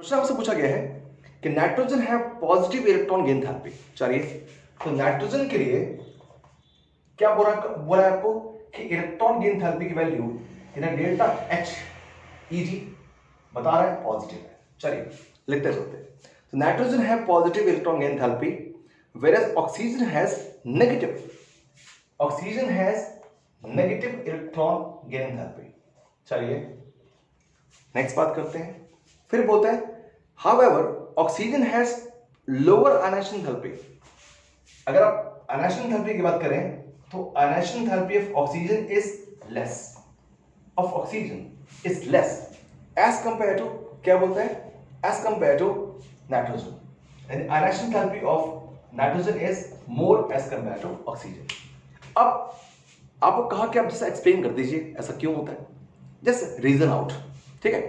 Question आपसे पूछा गया है कि नाइट्रोजन है पॉजिटिव इलेक्ट्रॉन गेन थेरेपी। चलिए, तो नाइट्रोजन के लिए क्या बोला है आपको कि इलेक्ट्रॉन गेन थेरेपी की वैल्यू इन्हें डेल्टा एच ईजी बता रहा है पॉजिटिव है। चलिए लिखते चलते। तो नाइट्रोजन है positive electron gain therapy whereas oxygen has negative electron gain therapy. चलिए नेक्स्ट बात करते हैं। फिर बोलते हैं however oxygen has lower ionization therapy। अगर आप ionization therapy की बात करें तो ionization therapy of oxygen is less as compared to क्या बोलते हैं as compared to nitrogen, and ionization therapy of nitrogen is more as compared to oxygen। अब आपको कहा कि आप जैसा एक्सप्लेन कर दीजिए ऐसा क्यों होता है, जस्ट रीजन आउट। ठीक है,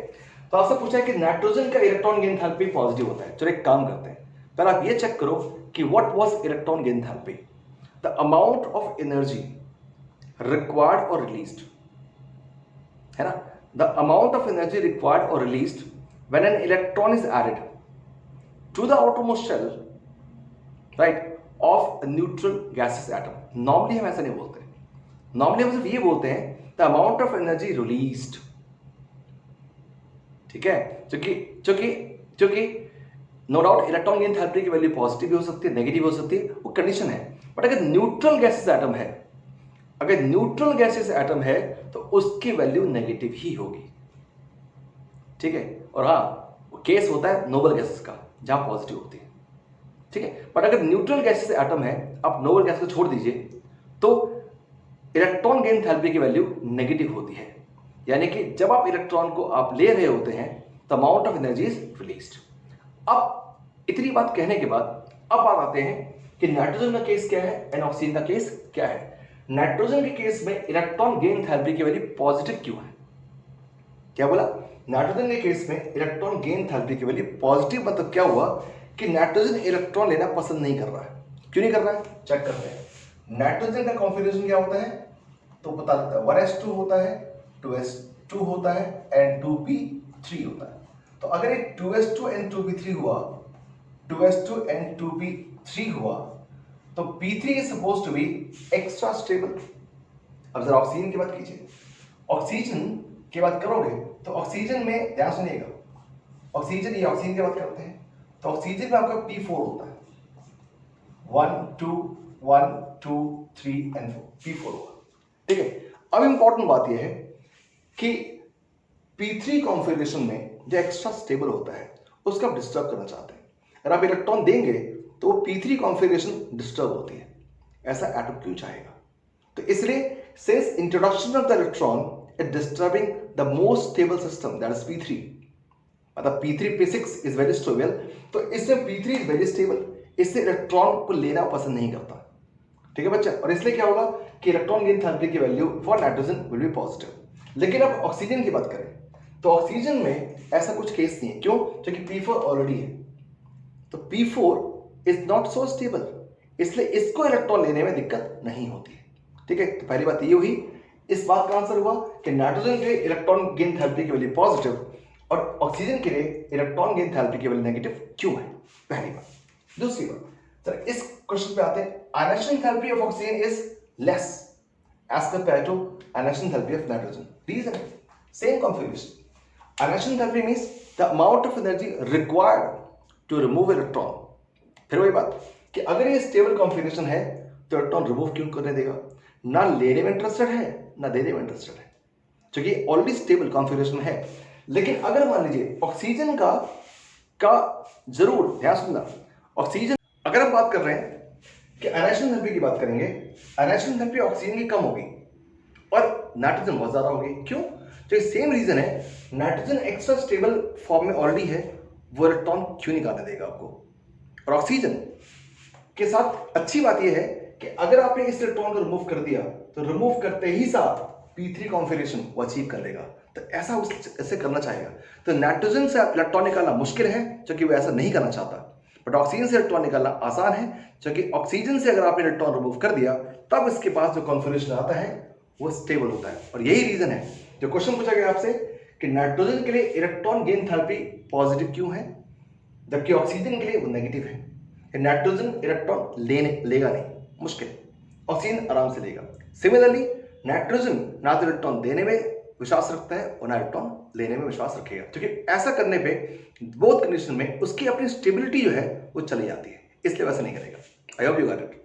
तो आपसे पूछा है कि नाइट्रोजन का इलेक्ट्रॉन गेन थेरेपी पॉजिटिव होता है। चलो एक काम करते हैं, पहले आप ये चेक करो कि what was electron gain therapy. The amount of energy required or released, है ना, the amount of energy required or released when an electron is added to the outermost shell, right, of neutral gases atom. Normally हम ऐसा नहीं बोलते, normally हम सिर्फ ये बोलते हैं the amount of energy released. ठीक है, क्योंकि no doubt electron gain enthalpy की वैल्यू पॉजिटिव भी हो सकती है, नेगेटिव हो सकती है, वो कंडीशन है। बट अगर न्यूट्रल गैसेस एटम है तो उसकी वैल्यू नेगेटिव ही होगी। ठीक है, और हाँ वो केस होता है नोबल गैसेस का जहां पॉजिटिव होती है। ठीक है, बट अगर न्यूट्रल गैसेस एटम है, आप नोबल गैस को छोड़ दीजिए, तो इलेक्ट्रॉन गेन थेरेपी की वैल्यू नेगेटिव होती है। यानी कि जब आप इलेक्ट्रॉन को आप ले रहे होते हैं the amount of energy is released. अब इतनी बात कहने के बाद अब बात आते हैं कि नाइट्रोजन का केस क्या है एंड ऑक्सीजन का केस क्या है। नाइट्रोजन के केस में इलेक्ट्रॉन गेन थेरेपी की वैल्यू पॉजिटिव क्यों है? क्या बोला? नाइट्रोजन के केस में इलेक्ट्रॉन गेन थेरेपी की वैल्यू पॉजिटिव, मतलब क्या हुआ कि नाइट्रोजन इलेक्ट्रॉन लेना पसंद नहीं कर रहा है। क्यों नहीं कर रहा है? चेक करते हैं। नाइट्रोजन का कॉन्फिगरेशन क्या होता है तो बता देता है, 1s2 होता है, 2s2 होता है एंड 2p3 होता है। तो अगर एक 2s2 एंड 2p3 हुआ, 2s2 एंड 2p3 हुआ, तो p3 is suppose to be extra stable. अब जरा ऑक्सीजन की बात कीजिए, ऑक्सीजन की बात करोगे तो ऑक्सीजन में ध्यान सुनिएगा, ऑक्सीजन की बात करते हैं तो ऑक्सीजन में आपका p4 होता है, 1 2 3 एंड 4, p4 होगा। ठीक है, अब इंपॉर्टेंट बात यह है कि p3 कॉन्फिगरेशन में जो एक्स्ट्रा स्टेबल होता है उसका आप डिस्टर्ब करना चाहते हैं। अगर आप इलेक्ट्रॉन देंगे तो p3 कॉन्फिगरेशन डिस्टर्ब होती है, ऐसा एटम क्यों चाहेगा? तो इसलिए since introduction of the electron is disturbing the most stable system that is p3, मतलब p3 p6 is very stable, तो इससे p3 इज वेरी स्टेबल, इससे इलेक्ट्रॉन को लेना पसंद नहीं करता। ठीक है बच्चा, और इसलिए क्या होगा कि इलेक्ट्रॉन गेन थेरेपी की value for nitrogen will be positive. लेकिन अब ऑक्सीजन की बात करें तो ऑक्सीजन में ऐसा कुछ केस नहीं है। क्यों? क्योंकि p4 ऑलरेडी है, तो p4 is not so stable, इसलिए इसको इलेक्ट्रॉन लेने में दिक्कत नहीं होती है। ठीक है, तो पहली बात ये हुई, इस बात का आंसर हुआ कि नाइट्रोजन के इलेक्ट्रॉन गेन थेरेपी की वैल्यू पॉजिटिव और ऑक्सीजन के लिए इलेक्ट्रॉन गेन थेरेपी की वैल्यू नेगेटिव क्यों है, पहली बात। दूसरी बात, चलो इस क्वेश्चन पे आते हैं। Ionisation enthalpy of oxygen is less as compare to ionisation enthalpy of nitrogen. Reason same configuration. Ionisation enthalpy means the amount of energy required to remove electron. फिर वही बात कि अगर ये स्टेबल कॉन्फिगरेशन है तो इलेक्ट्रॉन रिमूव क्यों करने देगा? ना लेने में इंटरेस्टेड है ना देने में इंटरेस्टेड है, क्योंकि ऑलरेडी स्टेबल कॉन्फिगरेशन है। लेकिन अगर मान लीजिए ऑक्सीजन का जरूर ध्यान सुनना, ऑक्सीजन अगर हम बात कर रहे हैं कि आयनाइजेशन थेरेपी की बात करेंगे, आयनाइजेशन थेरेपी ऑक्सीजन की कम होगी और नाइट्रोजन बहुत ज्यादा होगी। क्यों? तो सेम रीजन है, नाइट्रोजन एक्स्ट्रा स्टेबल फॉर्म में ऑलरेडी है, वो इलेक्ट्रॉन क्यों निकालने देगा आपको? और ऑक्सीजन के साथ अच्छी बात यह है कि अगर आपने इस इलेक्ट्रॉन को रिमूव कर दिया तो रिमूव करते ही साथ p3 कॉन्फिगरेशन वो अचीव कर लेगा, तो ऐसा ऐसे करना चाहेगा। तो नाइट्रोजन से इलेक्ट्रॉन निकालना मुश्किल है क्योंकि वो ऐसा नहीं करना चाहता, बट ऑक्सीजन से इलेक्ट्रॉन निकालना आसान है क्योंकि ऑक्सीजन से अगर आपने इलेक्ट्रॉन रिमूव कर दिया तब इसके पास जो कॉन्फिगरेशन आता है वो स्टेबल होता है। और यही रीजन है जो क्वेश्चन पूछा गया आपसे कि नाइट्रोजन के लिए इलेक्ट्रॉन गेन थेरेपी पॉजिटिव क्यों है, जबकि ऑक्सीजन के लिए वो नेगेटिव है। नाइट्रोजन इलेक्ट्रॉन लेगा नहीं, मुश्किल, ऑक्सीजन आराम से लेगा। सिमिलरली नाइट्रोजन ना तो इलेक्ट्रॉन देने में विश्वास रखता है और ना इलेक्ट्रॉन लेने में विश्वास रखेगा, क्योंकि ऐसा करने पे बोथ कंडीशन में उसकी अपनी स्टेबिलिटी जो है वो चली जाती है, इसलिए वैसा नहीं करेगा। I hope you got it.